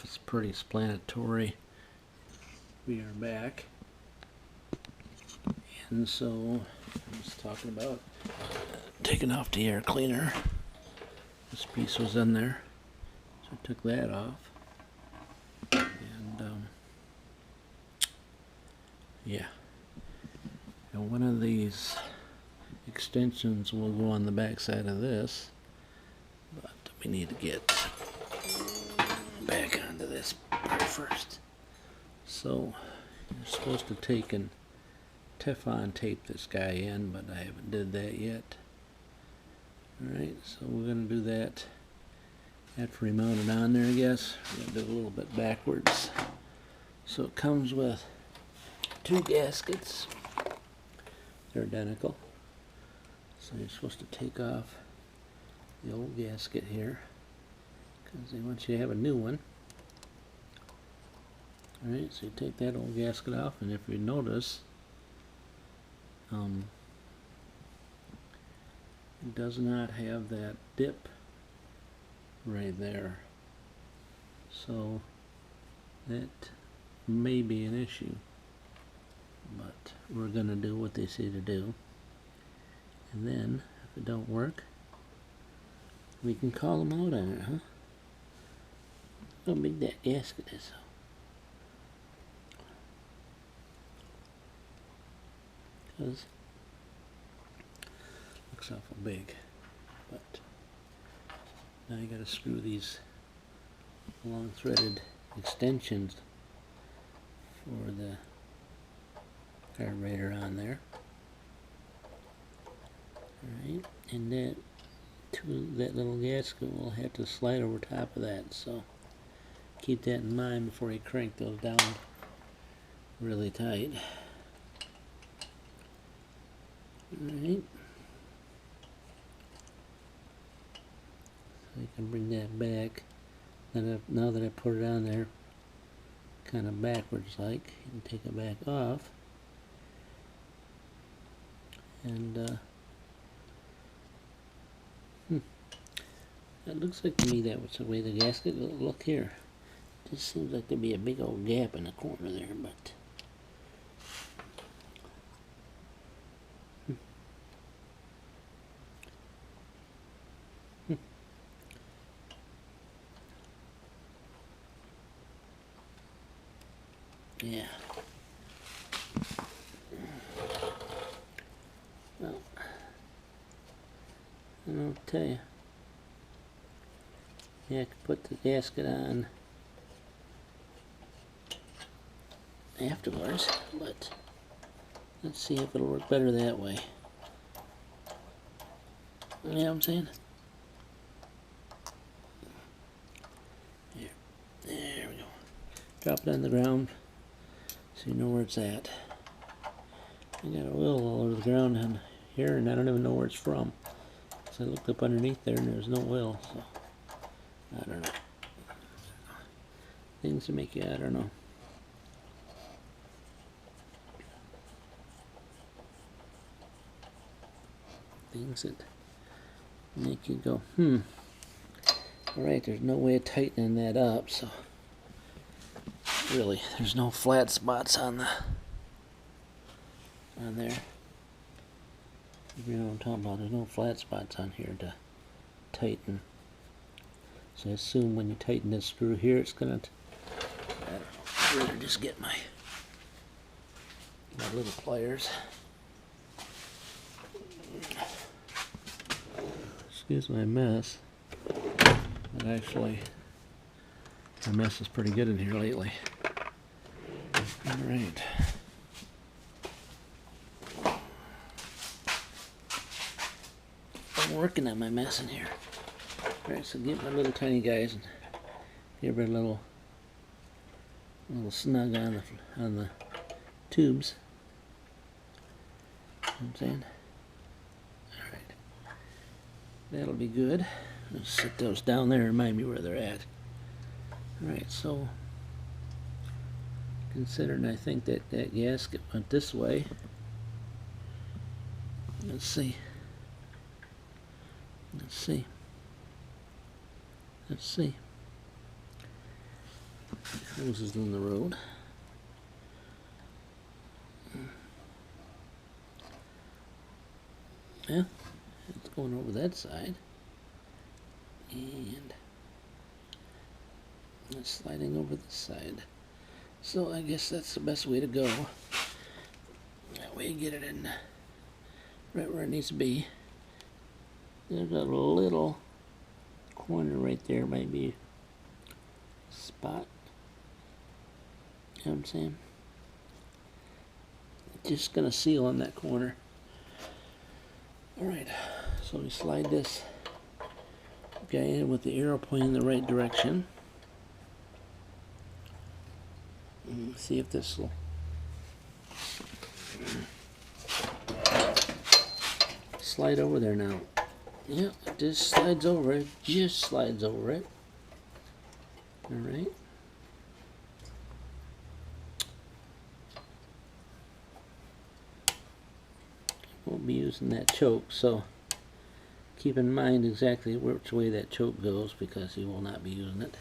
It's pretty explanatory. We are back, and so I was talking about taking off the air cleaner. This piece was in there, so I took that off, and yeah. And one of these extensions will go on the back side of this, but we need to get back onto this part first. So you're supposed to take and Teflon tape this guy in, but I haven't did that yet. Alright, so we're going to do that after we mount it on there, I guess. We're going to do it a little bit backwards. So it comes with two gaskets. They're identical. So you're supposed to take off the old gasket here, because they want you to have a new one. Alright, so you take that old gasket off, and if you notice, it does not have that dip right there. So that may be an issue, but we're going to do what they say to do. And then, if it don't work, we can call them out on it, huh? How big that gasket is. Because looks awful big, but now you got to screw these long threaded extensions for the carburetor on there. Alright, and that little gasket will have to slide over top of that, so keep that in mind before you crank those down really tight. Alright, so you can bring that back. Now that I put it on there kind of backwards like, you can take it back off, and it looks like to me that was the way the gasket will look here. Just seems like there'd be a big old gap in the corner there, but yeah. Well, I'll tell you. Yeah, I could put the gasket on afterwards, but let's see if it'll work better that way. You know what I'm saying? There we go. Drop it on the ground so you know where it's at. I got a wheel all over the ground on here, and I don't even know where it's from. So I looked up underneath there, and there's no wheel, so I don't know. Things to make you, I don't know. Things that make you go, Alright, there's no way of tightening that up, so really, there's no flat spots on there. You know what I'm talking about, there's no flat spots on here to tighten. So I assume when you tighten this screw here, it's gonna, I don't know, I'd rather just get my little pliers. Excuse my mess, but actually my mess is pretty good in here lately. Alright. I'm working on my mess in here. Alright, so get my little tiny guys and give her a little snug on the tubes. You know what I'm saying? Alright. That'll be good. Let's set those down there and remind me where they're at. Alright, so considering I think that gasket went this way, let's see. hoses in the road. Yeah, it's going over that side. And it's sliding over this side. So I guess that's the best way to go. That way you get it in right where it needs to be. There's a little corner right there, might be a spot. You know what I'm saying? Just gonna seal on that corner. Alright, so we slide this guy in with the arrow pointing in the right direction. See if this will slide over there now. Yeah, it just slides over it. Just slides over it. Alright. Won't be using that choke, so keep in mind exactly which way that choke goes, because you will not be using it.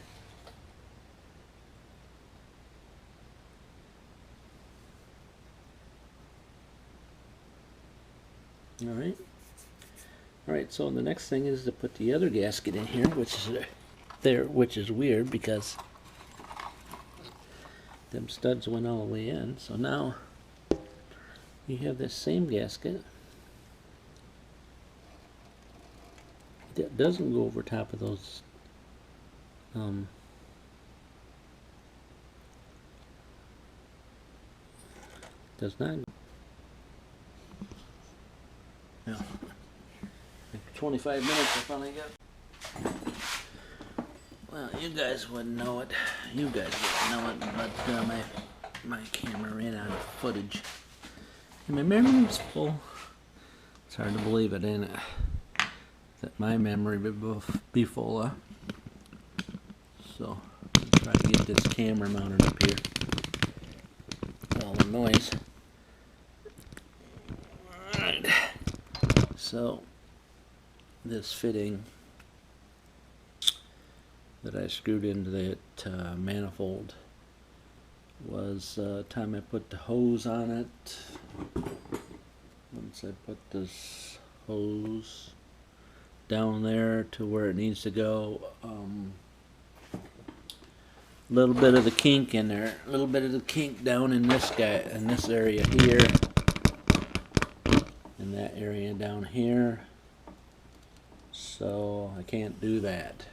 Alright. Alright, so the next thing is to put the other gasket in here, which is weird because them studs went all the way in. So now you have this same gasket that doesn't go over top of those does not. Yeah. 25 minutes I finally got. Well, you guys wouldn't know it. You guys wouldn't know it, but my camera ran out of footage. And my memory's full. It's hard to believe it, ain't it? That my memory would be full of. So, try to get this camera mounted up here. All the noise. Alright. So, this fitting that I screwed into that manifold was time I put the hose on it. Once I put this hose down there to where it needs to go, a little bit of the kink in there, a little bit of the kink down in this area here, in that area down here. So I can't do that.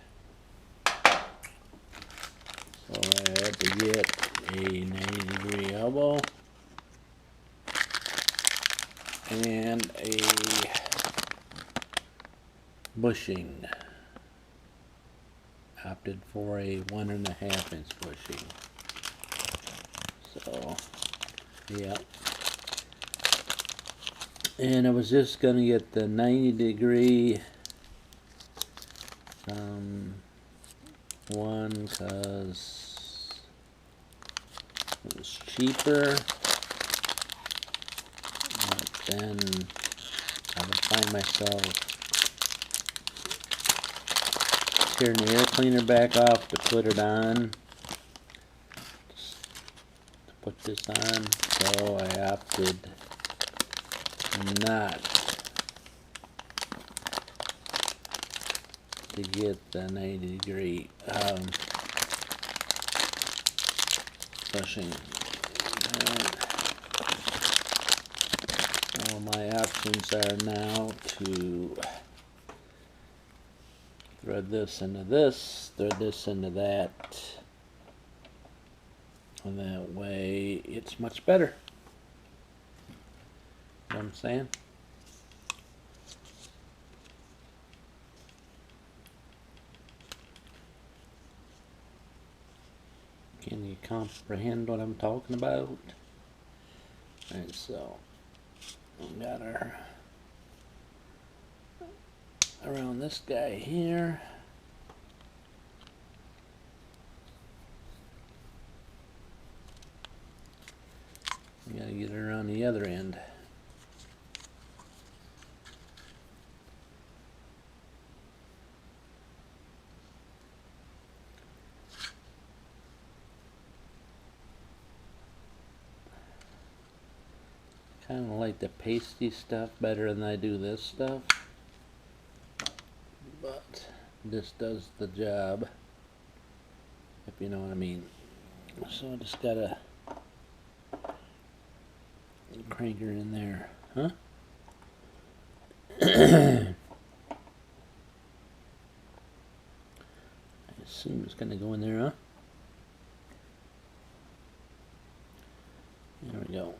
So I had to get a 90-degree elbow and a bushing. Opted for a 1.5 inch bushing. So, yeah. And I was just gonna get the 90-degree one because it was cheaper, but then I would find myself tearing the air cleaner back off to put it on, to put this on, so I opted not to get the 90-degree bushing. So my options are now to thread this into this, thread this into that, and that way it's much better. You know what I'm saying? Can you comprehend what I'm talking about? Alright, so we got our around this guy here. We gotta get it around the other end. kind of like the pasty stuff better than I do this stuff, but this does the job, if you know what I mean. So I just gotta crank her in there, huh? I assume it's gonna go in there, huh? There we go.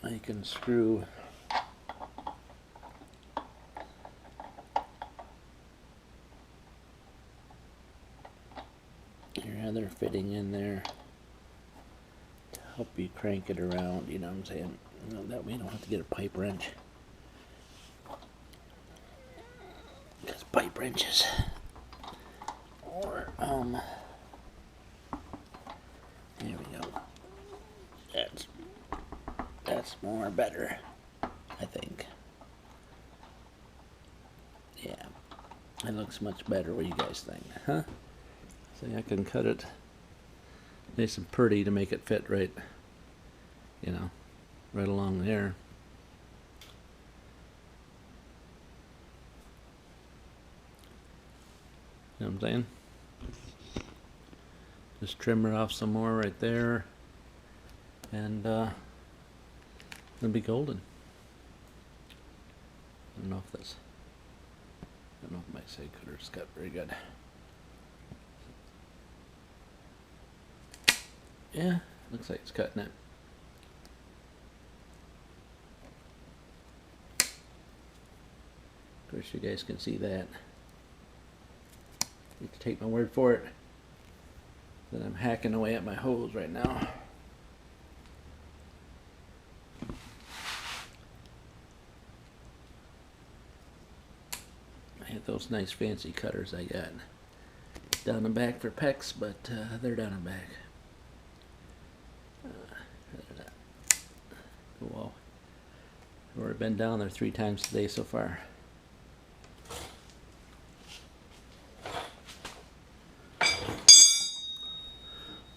I can screw your other fitting in there to help you crank it around, you know what I'm saying? That way you don't have to get a pipe wrench. Because pipe wrenches or there we go. That's more better, I think. Yeah, it looks much better. What do you guys think, huh? See, I can cut it nice and pretty to make it fit right, you know, right along there. You know what I'm saying? Just trim her off some more right there, and it'll be golden. I don't know if my side cutter's cut very good. Yeah, looks like it's cutting it. Of course, you guys can see that. You have to take my word for it that I'm hacking away at my hose right now. I had those nice fancy cutters I got down and back for pecs, but they're down and back. Well, I've already been down there 3 times today so far.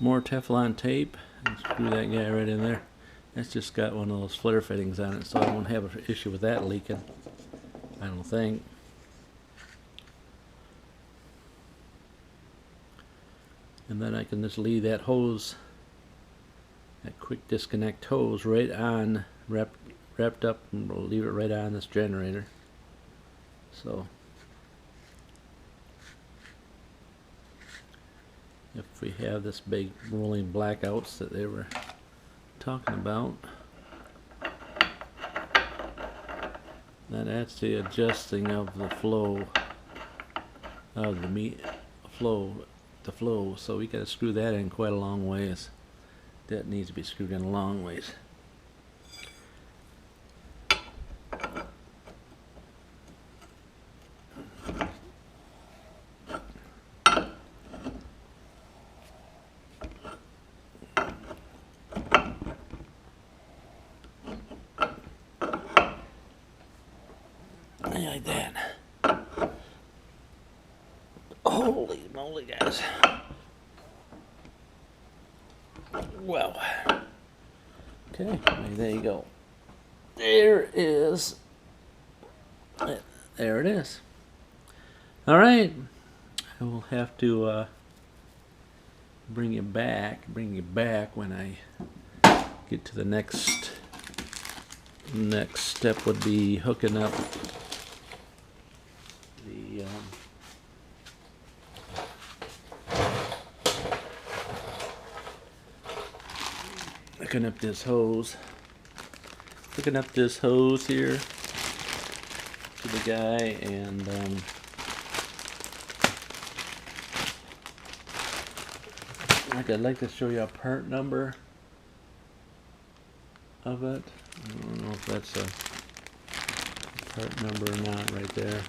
More Teflon tape, and screw that guy right in there. That's just got one of those flitter fittings on it, so I won't have an issue with that leaking, I don't think. And then I can just leave that hose, that quick disconnect hose, right on, wrapped up, and we'll leave it right on this generator. So if we have this big rolling blackouts that they were talking about, that's the adjusting of the flow of the flow. So we got to screw that in quite a long ways. That needs to be screwed in a long ways. Like that. Holy moly, guys. Well, okay, there you go. There it is. All right, I will have to bring you back when I get to the next step. Would be hooking up the hooking up this hose here to the guy, and I'd like to show you a part number of it. I don't know if that's a part number or not right there.